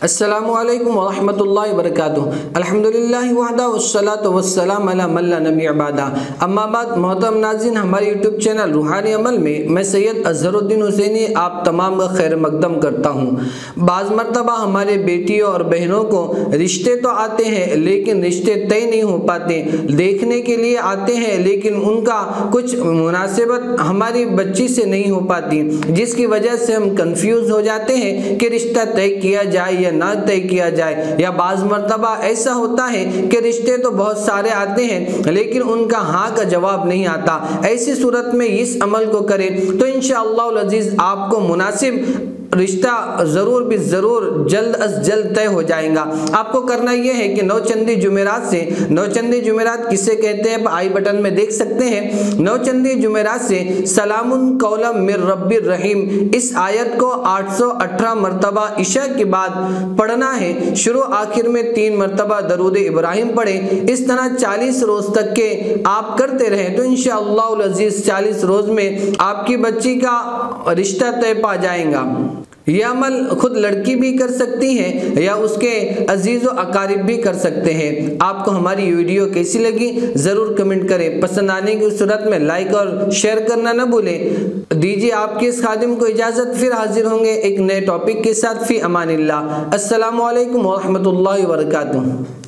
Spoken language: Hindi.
अस्सलामुअलैकुम वरहमतुल्लाहि वबरकातुहू। अल्हम्दुलिल्लाहि वहदा वस्सलातु वस्सलामु अला मन ला नबी अबादा। अम्मा बाद मोहतरम नाज़रीन, हमारे यूट्यूब चैनल रूहानी अमल में मैं सैयद अजहरुद्दीन हुसैनी आप तमाम का खैर मकदम करता हूँ। बाज़ मरतबा हमारे बेटियों और बहनों को रिश्ते तो आते हैं लेकिन रिश्ते तय नहीं हो पाते। देखने के लिए आते हैं लेकिन उनका कुछ मुनासिबत हमारी बच्ची से नहीं हो पाती, जिसकी वजह से हम कंफ्यूज हो जाते हैं कि रिश्ता तय किया जाए या ना तय किया जाए। या बाज़ मरतबा ऐसा होता है कि रिश्ते तो बहुत सारे आते हैं लेकिन उनका हाँ का जवाब नहीं आता। ऐसी सूरत में इस अमल को करें तो इंशाअल्लाह अज़ीज़ आपको मुनासिब रिश्ता ज़रूर भी ज़रूर जल्द अज जल्द तय हो जाएगा। आपको करना यह है कि नौचंदी जुमेरात से, नौचंदी जुमेरात किसे कहते हैं आई बटन में देख सकते हैं। नौचंदी जुमेरात से सलामुन कौलम मिर रब्बिर रहीम इस आयत को 818 मरतबा इशा के बाद पढ़ना है। शुरू आखिर में 3 मरतबा दरूद इब्राहिम पढ़े। इस तरह 40 रोज तक के आप करते रहें तो इंशाअल्लाह अज़ीज़ 40 रोज में आपकी बच्ची का रिश्ता तय पा जाएगा। यह अमल खुद लड़की भी कर सकती है या उसके अजीज़ व अकारिब भी कर सकते हैं। आपको हमारी वीडियो कैसी लगी ज़रूर कमेंट करें। पसंद आने की सूरत में लाइक और शेयर करना न भूलें। दीजिए आपके इस खादिम को इजाज़त, फिर हाजिर होंगे एक नए टॉपिक के साथ। फी अमानिल्लाह। अस्सलामु अलैकुम व रहमतुल्लाहि व बरकातुहू।